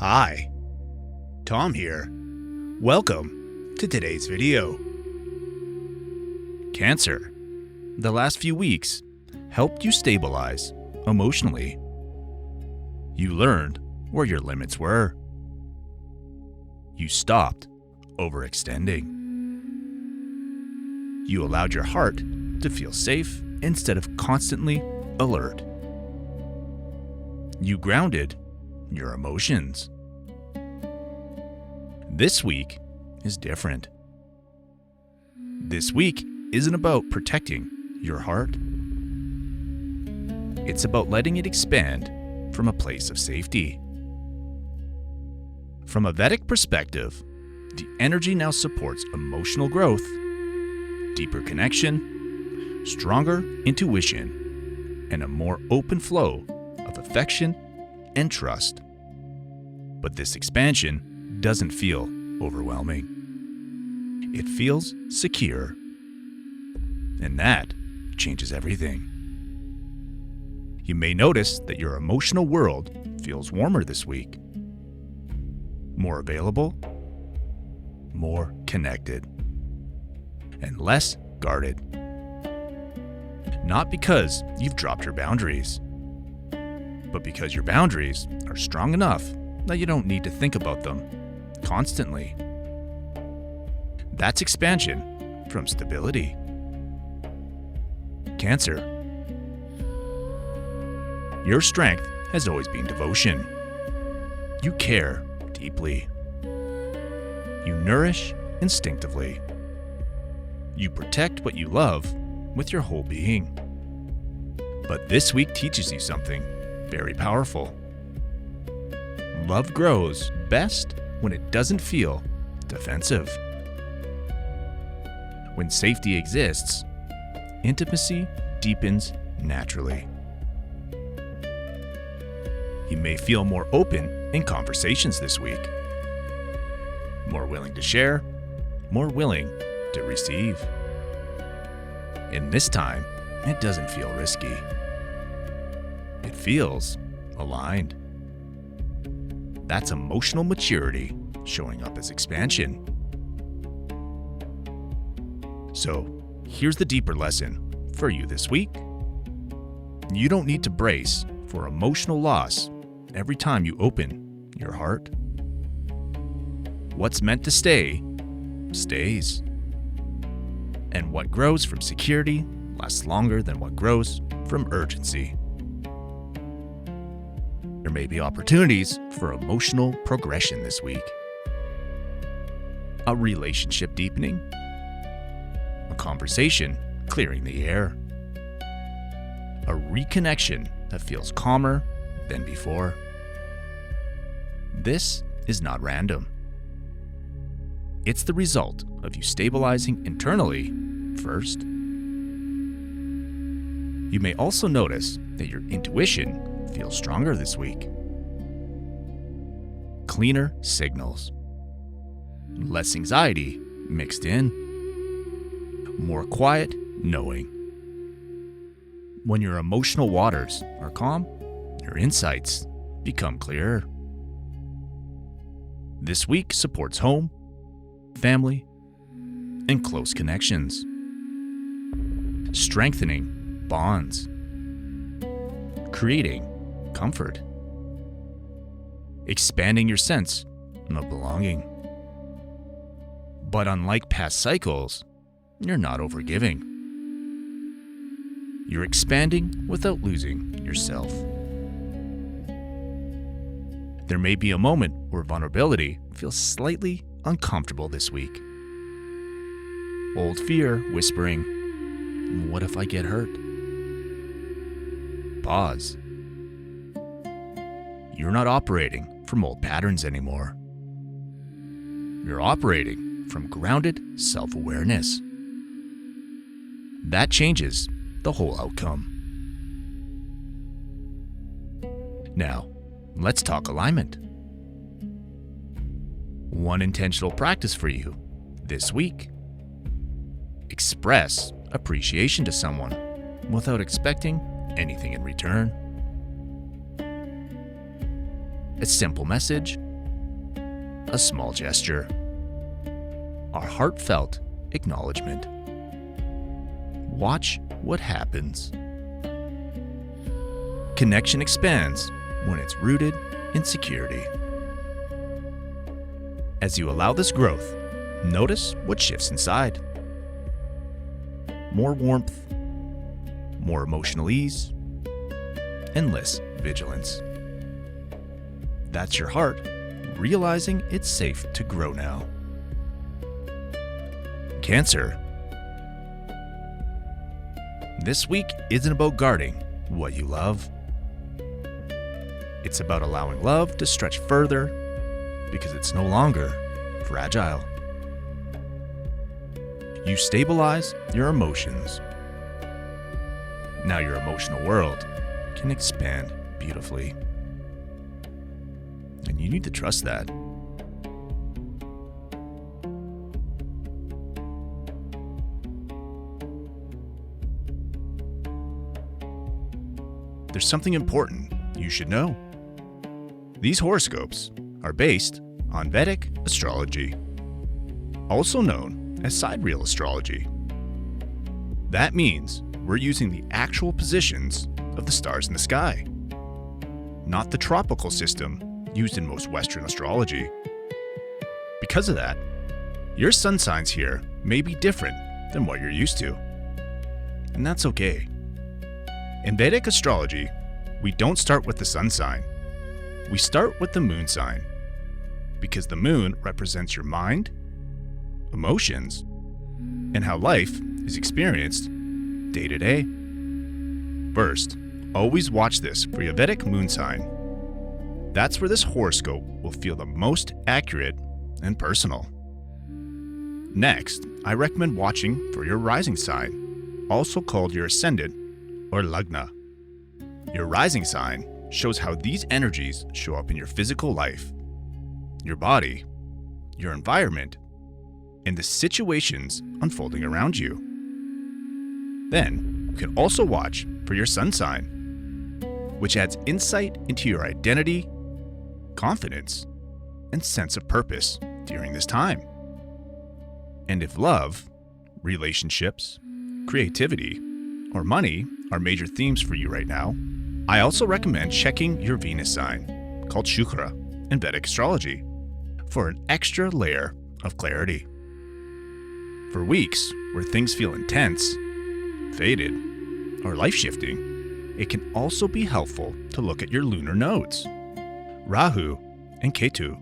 Hi, Tom here. Welcome to today's video. Cancer. The last few weeks helped you stabilize emotionally. You learned where your limits were. You stopped overextending. You allowed your heart to feel safe instead of constantly alert. You grounded your emotions. This week is different. This week isn't about protecting your heart. It's about letting it expand from a place of safety. From a Vedic perspective, the energy now supports emotional growth, deeper connection, stronger intuition, and a more open flow of affection and trust. But this expansion doesn't feel overwhelming. It feels secure. And that changes everything. You may notice that your emotional world feels warmer this week. More available, more connected, and less guarded. Not because you've dropped your boundaries, but because your boundaries are strong enough that you don't need to think about them constantly. That's expansion from stability. Cancer. Your strength has always been devotion. You care deeply. You nourish instinctively. You protect what you love with your whole being. But this week teaches you something very powerful. Love grows best when it doesn't feel defensive. When safety exists, intimacy deepens naturally. You may feel more open in conversations this week. More willing to share, more willing to receive. And this time, it doesn't feel risky. It feels aligned. That's emotional maturity showing up as expansion. So, here's the deeper lesson for you this week. You don't need to brace for emotional loss every time you open your heart. What's meant to stay, stays. And what grows from security lasts longer than what grows from urgency. There may be opportunities for emotional progression this week. A relationship deepening. A conversation clearing the air. A reconnection that feels calmer than before. This is not random. It's the result of you stabilizing internally first. You may also notice that your intuition feels stronger this week. Cleaner signals. Less anxiety mixed in. More quiet knowing. When your emotional waters are calm, your insights become clearer. This week supports home, family, and close connections. Strengthening bonds. Creating comfort. Expanding your sense of belonging. But unlike past cycles, you're not overgiving. You're expanding without losing yourself. There may be a moment where vulnerability feels slightly uncomfortable this week. Old fear whispering, "What if I get hurt?" Pause. You're not operating from old patterns anymore. You're operating from grounded self-awareness. That changes the whole outcome. Now, let's talk alignment. One intentional practice for you this week. Express appreciation to someone without expecting anything in return. A simple message a small gesture, a heartfelt acknowledgement. Watch what happens. Connection expands when it's rooted in security. As you allow this growth, notice what shifts inside. More warmth, more emotional ease, and less vigilance. That's your heart realizing it's safe to grow now. Cancer. This week isn't about guarding what you love. It's about allowing love to stretch further because it's no longer fragile. You stabilize your emotions. Now your emotional world can expand beautifully. And you need to trust that. There's something important you should know. These horoscopes are based on Vedic astrology, also known as sidereal astrology. That means we're using the actual positions of the stars in the sky, not the tropical system used in most Western astrology. Because of that, your sun signs here may be different than what you're used to. And that's okay. In Vedic astrology, we don't start with the sun sign. We start with the moon sign, because the moon represents your mind, emotions, and how life is experienced day to day. First, always watch this for your Vedic moon sign. That's where this horoscope will feel the most accurate and personal. Next, I recommend watching for your rising sign, also called your ascendant or lagna. Your rising sign shows how these energies show up in your physical life, your body, your environment, and the situations unfolding around you. Then, you can also watch for your sun sign, which adds insight into your identity, confidence, and sense of purpose during this time. And if love, relationships, creativity, or money are major themes for you right now, I also recommend checking your Venus sign, called Shukra in Vedic astrology, for an extra layer of clarity. For weeks where things feel intense, faded, or life-shifting, it can also be helpful to look at your lunar nodes, Rahu and Ketu.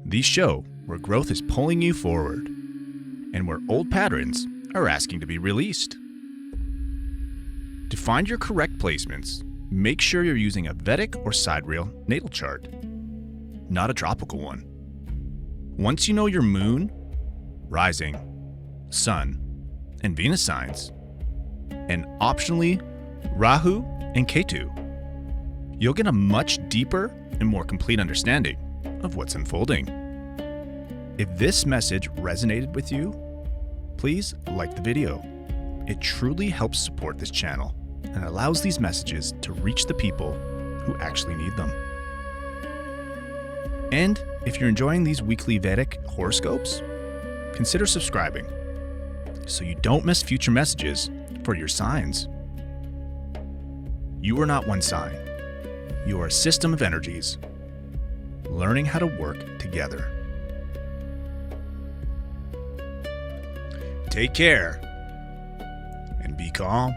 These show where growth is pulling you forward and where old patterns are asking to be released. To find your correct placements, make sure you're using a Vedic or sidereal natal chart, not a tropical one. Once you know your moon, rising, sun, and Venus signs, and optionally Rahu and Ketu, you'll get a much deeper and more complete understanding of what's unfolding. If this message resonated with you, please like the video. It truly helps support this channel and allows these messages to reach the people who actually need them. And if you're enjoying these weekly Vedic horoscopes, consider subscribing so you don't miss future messages for your signs. You are not one sign. You are a system of energies, learning how to work together. Take care and be calm.